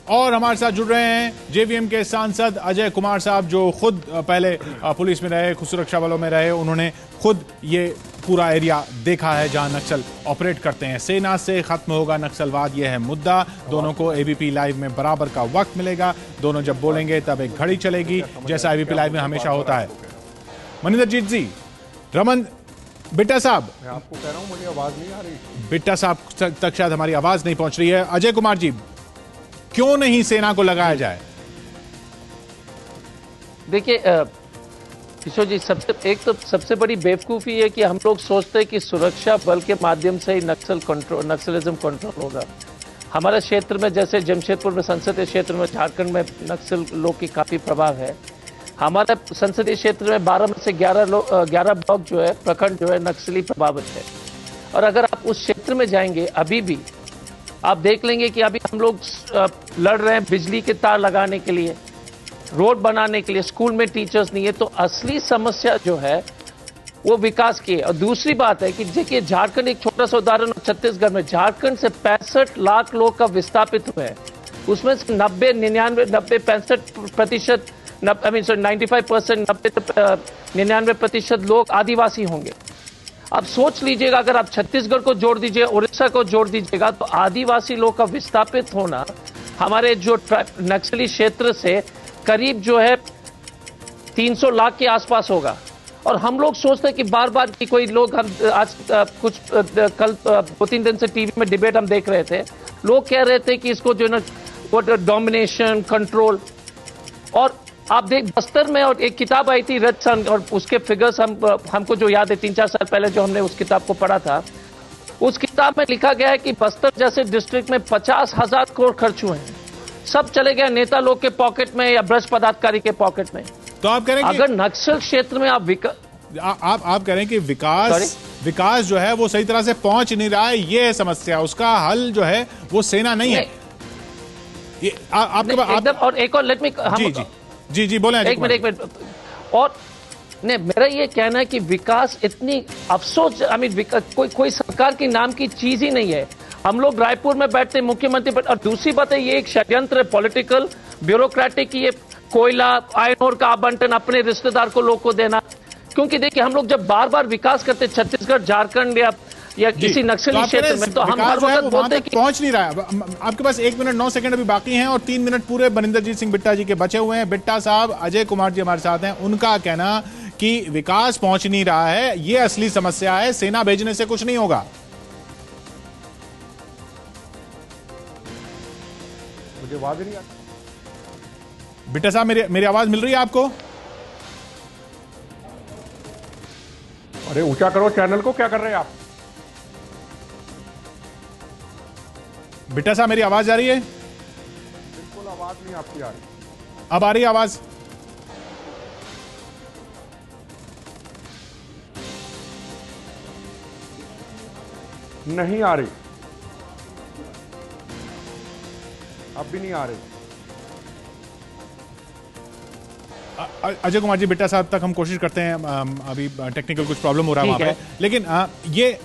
और हमारे साथ जुड़ रहे हैं जेवीएम के सांसद अजय कुमार साहब, जो खुद पहले पुलिस में रहे, सुरक्षा बलों में रहे। उन्होंने खुद ये पूरा एरिया देखा है जहां नक्सल ऑपरेट करते हैं। सेना से खत्म होगा नक्सलवाद, यह है मुद्दा। दोनों को एबीपी लाइव में बराबर का वक्त मिलेगा। दोनों जब बोलेंगे तब एक घड़ी चलेगी, जैसा एबीपी लाइव में हमेशा होता है। मनिंदरजीत जी, रमन, बिट्टा साहब, मैं आपको कह रहा हूं मुझे आवाज नहीं आ रही। बिट्टा साहब तक शायद हमारी आवाज नहीं पहुंच रही है। अजय कुमार जी, क्यों नहीं सेना को लगाया जाए? देखिए किशोर जी, सबसे बड़ी बेवकूफ़ी है कि हम लोग सोचते हैं कि सुरक्षा बल के माध्यम से ही नक्सलिज्म कंट्रोल होगा। हमारे क्षेत्र में, जैसे जमशेदपुर में संसदीय क्षेत्र में, झारखंड में नक्सल लोग की काफ़ी प्रभाव है। हमारे संसदीय क्षेत्र में 12 में से 11 ब्लॉक जो है, प्रखंड जो है, नक्सली प्रभावित है। और अगर आप उस क्षेत्र में जाएंगे, अभी भी आप देख लेंगे कि अभी हम लोग लड़ रहे हैं बिजली के तार लगाने के लिए, रोड बनाने के लिए, स्कूल में टीचर्स नहीं है। तो असली समस्या जो है वो विकास की है। और दूसरी बात है कि देखिए, झारखंड एक छोटा सा उदाहरण, छत्तीसगढ़ में झारखंड से 65 लाख लोग का विस्थापित हुए हैं। उसमें से 95% 99% लोग आदिवासी होंगे। अब सोच लीजिएगा, अगर आप छत्तीसगढ़ को जोड़ दीजिए, उड़ीसा को जोड़ दीजिएगा, तो आदिवासी लोग का विस्थापित होना हमारे जो नक्सली क्षेत्र से करीब जो है 300 लाख के आसपास होगा। और हम लोग सोचते हैं कि बार बार कि कोई लोग, हम आज कल 2-3 दिन से टीवी में डिबेट हम देख रहे थे, लोग कह रहे थे कि इसको जो है ना डोमिनेशन, कंट्रोल। और आप देख, बस्तर में और एक किताब आई थी रेड सन, और उसके फिगर्स हमको जो याद है 3-4 साल पहले जो हमने उस किताब को पढ़ा था, उस किताब में लिखा गया है कि बस्तर जैसे डिस्ट्रिक्ट में 50,000 करोड़ खर्च हुए हैं। सब चले गए नेता लोग के पॉकेट में या भ्रष्ट पदाधिकारी के पॉकेट में। तो आप कह रहे हैं अगर नक्सल क्षेत्र में आप कह रहे हैं कि विकास जो है वो सही तरह से पहुंच नहीं रहा है, ये है समस्या। उसका हल जो है वो सेना नहीं है। ये आपके और एक और लेट मी जी बोले। एक मिनट और नहीं, मेरा ये कहना है कि विकास इतनी अफसोस, कोई सरकार के नाम की चीज ही नहीं है। हम लोग रायपुर में बैठते, मुख्यमंत्री बैठते, और दूसरी बात है, ये एक षड्यंत्र है, पॉलिटिकल, ब्यूरोक्रेटिक। ये कोयला, आयरन ओर का आवंटन अपने रिश्तेदार को, लोग को देना। क्योंकि देखिए, हम लोग जब बार बार विकास करते छत्तीसगढ़, झारखंड या किसी नक्सली क्षेत्र में, तो हम हर वक्त बोलते हैं कि पहुंच नहीं रहा है। आपके पास 1 मिनट 9 सेकंड अभी बाकी हैं और 3 मिनट पूरे मनिंदरजीत सिंह बिट्टा जी के बचे हुए हैं। बिट्टा साहब, अजय कुमार जी हमारे साथ हैं। उनका कहना कि विकास पहुंच नहीं रहा है, ये असली समस्या है, सेना भेजने से कुछ नहीं होगा। मुझे आवाज नहीं आती। बिट्टा साहब, मेरी आवाज मिल रही है आपको? अरे ऊंचा करो चैनल को, क्या कर रहे हैं आप? बिट्टा साहब, मेरी आवाज आ रही है? बिल्कुल आवाज नहीं आपकी आ रही। अब आ रही है आवाज? नहीं आ रही, अब भी नहीं आ रही। अजय कुमार जी, बिट्टा साहब तक हम कोशिश करते हैं। अभी टेक्निकल कुछ प्रॉब्लम हो रहा है वहां पे, लेकिन ये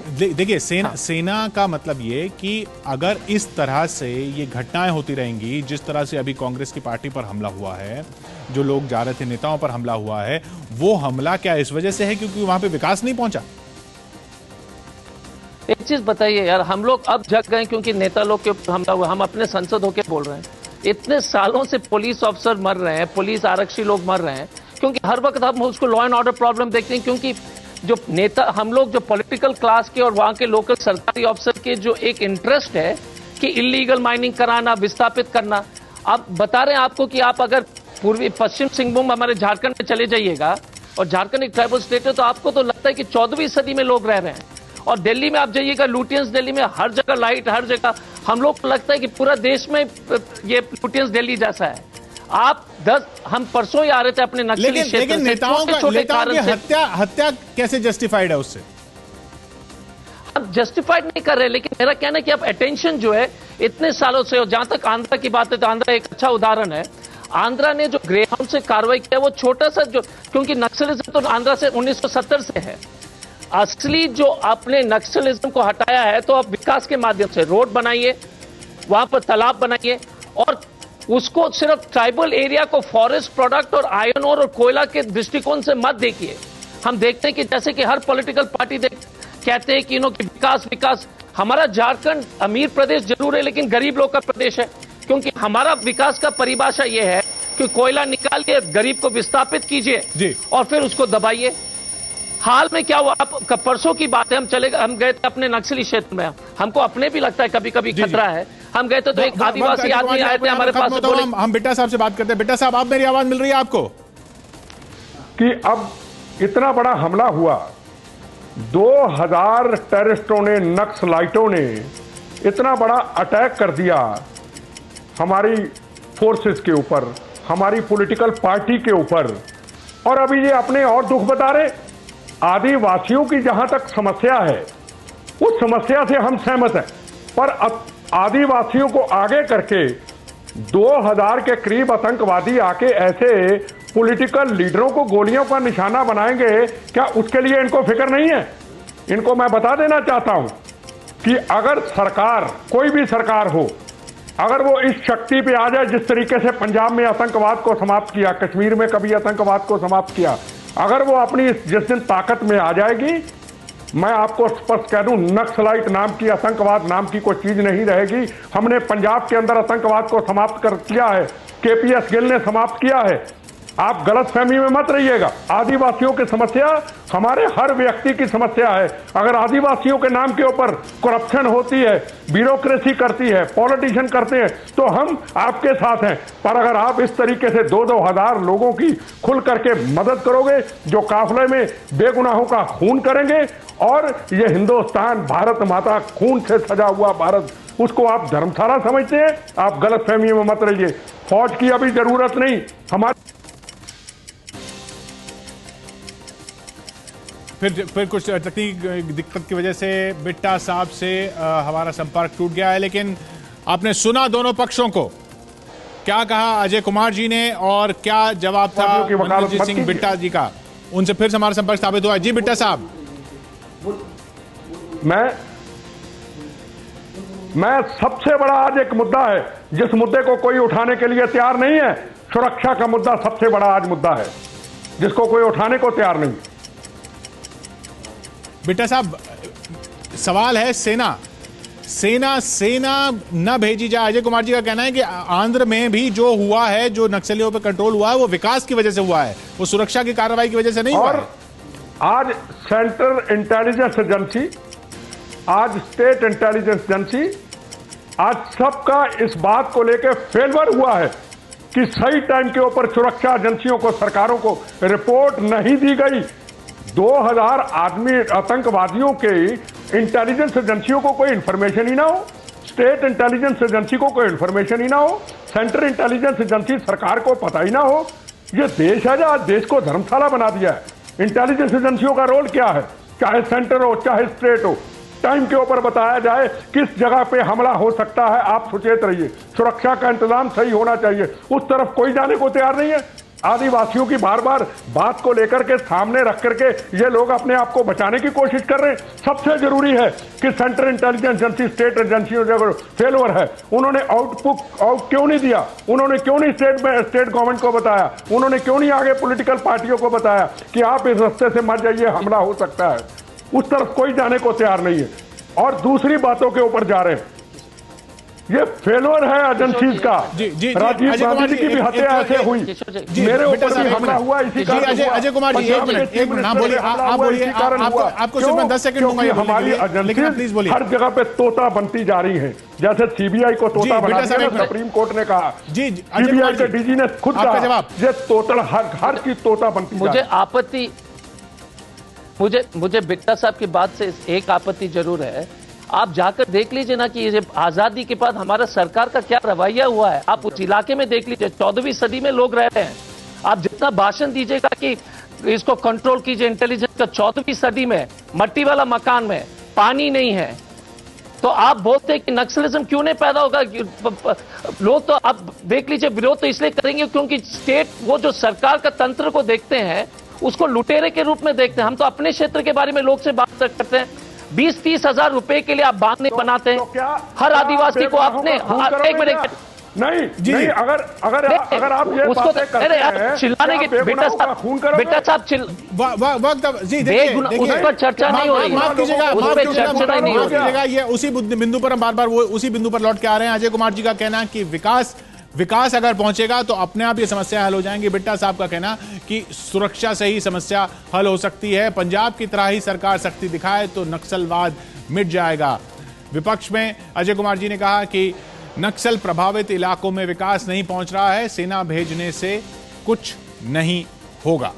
देखिए, सेना का मतलब ये कि अगर इस तरह से ये घटनाएं होती रहेंगी, जिस तरह से अभी कांग्रेस की पार्टी पर हमला हुआ है, जो लोग जा रहे थे, नेताओं पर हमला हुआ है, वो हमला क्या इस वजह से है क्योंकि वहां पे विकास नहीं पहुंचा? एक चीज बताइए यार, हम लोग अब जग गए क्योंकि नेता लोग के हमला हुआ। हम अपने संसद होके बोल रहे हैं, इतने सालों से पुलिस ऑफिसर मर रहे हैं, पुलिस आरक्षी लोग मर रहे हैं, क्योंकि हर वक्त हम उसको लॉ एंड ऑर्डर प्रॉब्लम देखते हैं। क्योंकि जो नेता, हम लोग जो पॉलिटिकल क्लास के और वहां के लोकल सरकारी ऑफिसर के जो एक इंटरेस्ट है कि इलीगल माइनिंग कराना, विस्थापित करना। आप बता रहे हैं आपको कि आप अगर पूर्वी पश्चिम सिंहभूम, हमारे झारखंड में चले जाइएगा, और झारखंड एक ट्राइबल स्टेट है, तो आपको तो लगता है कि 14वीं सदी में लोग रह रहे हैं। और दिल्ली में आप जाइएगा, लुटियंस दिल्ली में हर जगह लाइट, हर जगह। हम लोग को लगता है कि पूरा देश में ये लुटियंस दिल्ली जैसा है। हम परसों ही आ रहे थे अपने नक्सली क्षेत्र से, लेकिन नेताओं की हत्या कैसे जस्टिफाइड है? उससे हम जस्टिफाइड नहीं कर रहे, लेकिन मेरा कहना है कि अब अटेंशन जो है इतने सालों से, और जहां तक आंध्रा की बात है, तो आंध्रा एक अच्छा उदाहरण है। आंध्रा ने जो ग्रेहाउंड से कार्रवाई किया, वो छोटा सा, जो क्योंकि नक्सलिज्म तो आंध्रा से 1970 से है। असली जो आपने नक्सलिज्म को हटाया है, तो आप विकास के माध्यम से रोड बनाइए, वहां पर तालाब बनाइए, और उसको सिर्फ ट्राइबल एरिया को फॉरेस्ट प्रोडक्ट और आयरन और कोयला के दृष्टिकोण से मत देखिए। हम देखते हैं कि जैसे कि हर पॉलिटिकल पार्टी कहते हैं कि कि विकास विकास। हमारा झारखंड अमीर प्रदेश जरूर है लेकिन गरीब लोग का प्रदेश है, क्योंकि हमारा विकास का परिभाषा यह है कि कोयला निकालिए, गरीब को विस्थापित कीजिए और फिर उसको दबाइए। हाल में क्या हुआ, आप परसों की बात है, हम गए थे अपने नक्सली क्षेत्र में। हमको अपने भी लगता है कभी कभी खतरा है। हम गए थे तो एक आदिवासी आदमी आए थे हमारे पास। हम बिट्टा साहब से बात करते हैं। बिट्टा साहब, आप, मेरी आवाज मिल रही है आपको? कि अब इतना बड़ा हमला हुआ, 2000 टेररिस्टों ने, नक्सलाइटों ने इतना बड़ा अटैक कर दिया हमारी फोर्सेस के ऊपर, हमारी पॉलिटिकल पार्टी के ऊपर, और अभी ये अपने और दुख बता रहे। आदिवासियों की जहां तक समस्या है उस समस्या से हम सहमत हैं, पर अब आदिवासियों को आगे करके 2000 के करीब आतंकवादी आके ऐसे पॉलिटिकल लीडरों को गोलियों का निशाना बनाएंगे, क्या उसके लिए इनको फिक्र नहीं है? इनको मैं बता देना चाहता हूं कि अगर सरकार, कोई भी सरकार हो, अगर वो इस शक्ति पे आ जाए जिस तरीके से पंजाब में आतंकवाद को समाप्त किया, कश्मीर में कभी आतंकवाद को समाप्त किया, अगर वो अपनी जिस दिन ताकत में आ जाएगी, मैं आपको स्पष्ट कह दूं, नक्सलाइट नाम की, आतंकवाद नाम की कोई चीज नहीं रहेगी। हमने पंजाब के अंदर आतंकवाद को समाप्त कर किया है, केपीएस गिल ने समाप्त किया है। आप गलतफहमी में मत रहिएगा। आदिवासियों की समस्या हमारे हर व्यक्ति की समस्या है। अगर आदिवासियों के नाम के ऊपर करप्शन होती है, ब्यूरोक्रेसी करती है, पॉलिटिशियन करते हैं, तो हम आपके साथ हैं। पर अगर आप इस तरीके से 2-2 हजार लोगों की खुल करके मदद करोगे जो काफिले में बेगुनाहों का खून करेंगे, और ये हिंदुस्तान, भारत माता, खून से सजा हुआ भारत, उसको आप धर्मशाला समझते हैं, आप गलतफहमी में मत रहिए। फौज की अभी जरूरत नहीं। हमारे फिर कुछ तकनीक दिक्कत की वजह से बिट्टा साहब से हमारा संपर्क टूट गया है, लेकिन आपने सुना दोनों पक्षों को, क्या कहा अजय कुमार जी ने और क्या जवाब था मनजीत सिंह बिट्टा जी का। उनसे फिर से हमारा संपर्क स्थापित हुआ। जी बिट्टा साहब, मैं सबसे बड़ा आज एक मुद्दा है जिस मुद्दे को कोई उठाने के लिए तैयार नहीं है, सुरक्षा का मुद्दा सबसे बड़ा आज मुद्दा है जिसको कोई उठाने को तैयार नहीं। बिट्टा साहब, सवाल है सेना न भेजी जाए। अजय कुमार जी का कहना है कि आंध्र में भी जो हुआ है, जो नक्सलियों पर कंट्रोल हुआ है, वो विकास की वजह से हुआ है, वो सुरक्षा की कार्रवाई की वजह से नहीं हुआ है। आज सेंट्रल इंटेलिजेंस एजेंसी, आज स्टेट इंटेलिजेंस एजेंसी, आज सबका इस बात को लेकर फेलवर हुआ है कि सही टाइम के ऊपर सुरक्षा एजेंसियों को, सरकारों को रिपोर्ट नहीं दी गई। 2000 आदमी आतंकवादियों के इंटेलिजेंस एजेंसियों को कोई इंफॉर्मेशन ही ना हो, स्टेट इंटेलिजेंस एजेंसी को कोई इंफॉर्मेशन ही ना हो, सेंट्रल इंटेलिजेंस एजेंसी सरकार को पता ही ना हो। ये देश है जो आज देश को धर्मशाला बना दिया है। इंटेलिजेंस एजेंसियों का रोल क्या है, चाहे सेंटर हो चाहे स्टेट हो, टाइम के ऊपर बताया जाए किस जगह पे हमला हो सकता है, आप सचेत रहिए, सुरक्षा का इंतजाम सही होना चाहिए। उस तरफ कोई जाने को तैयार नहीं है। आदिवासियों की बार बार बात को लेकर के सामने रख करके ये लोग अपने आप को बचाने की कोशिश कर रहे हैं। सबसे जरूरी है कि सेंट्रल इंटेलिजेंस एजेंसी, स्टेट एजेंसियों जो फेलवर है, उन्होंने आउट क्यों नहीं दिया, उन्होंने क्यों नहीं स्टेट गवर्नमेंट को बताया, उन्होंने क्यों नहीं आगे पॉलिटिकल पार्टियों को बताया कि आप इस रास्ते से मत जाइए, हमला हो सकता है। उस तरफ कोई जाने को तैयार नहीं है और दूसरी बातों के ऊपर जा रहे हैं। ये फेलवर है एजेंसीज का। राजीव गांधी जी की भी हत्या ऐसे हुई, मेरे ऊपर भी हमला हुआ इसी कारण। अजय कुमार जी, एक मिनट ना बोलिए, आप बोलिए, आपको सिर्फ मैं 10 सेकंड दूंगा। हमारी एजेंसी हर जगह पे तोता बनती जा रही है, जैसे सीबीआई को तोता बना दिया, सुप्रीम कोर्ट ने कहा, सीबीआई के डीजी ने खुद कहा, ये तोतल हर चीज तोता बनती। मुझे बिट्टा साहब की बात से एक आपत्ति जरूर है। आप जाकर देख लीजिए ना कि ये आजादी के बाद हमारा सरकार का क्या रवैया हुआ है। आप उस इलाके में देख लीजिए, 14वीं सदी में लोग रह रहे हैं। आप जितना भाषण दीजिएगा कि इसको कंट्रोल कीजिए इंटेलिजेंस का, 14वीं सदी में मट्टी वाला मकान में पानी नहीं है, तो आप बोलते हैं कि नक्सलिज्म क्यों नहीं पैदा होगा। लोग तो आप देख लीजिए, विरोध तो इसलिए करेंगे क्योंकि स्टेट, वो जो सरकार का तंत्र को देखते हैं उसको लुटेरे के रूप में देखते हैं। हम तो अपने क्षेत्र के बारे में लोग से बात करते हैं। 20-30 हजार रुपए के लिए आप बांध नहीं बनाते हैं। हर आदिवासी को आपने, एक मिनट, नहीं जी, नहीं, जी। अगर आप ये उसको बातें करते अरे आप हैं, चिल्लाने क्या की आप बेटा बेगुनाहों का खून करोगे? बेटा साहब वक्त जी देखिए उस पर चर्चा नहीं हो रही है। माफ कीजिएगा, उस माफ पर कीजिएगा, चर्चा नहीं हो माफ रही है। कीजिएगा, ये उसी बिंदु पर हम बार बार वो उसी बिंदु पर लौट के आ रहे हैं। अजय कुमार जी का कहना है कि विकास अगर पहुंचेगा तो अपने आप ये समस्या हल हो जाएंगी। बिट्टा साहब का कहना कि सुरक्षा से ही समस्या हल हो सकती है। पंजाब की तरह ही सरकार सख्ती दिखाए तो नक्सलवाद मिट जाएगा। विपक्ष में अजय कुमार जी ने कहा कि नक्सल प्रभावित इलाकों में विकास नहीं पहुंच रहा है, सेना भेजने से कुछ नहीं होगा।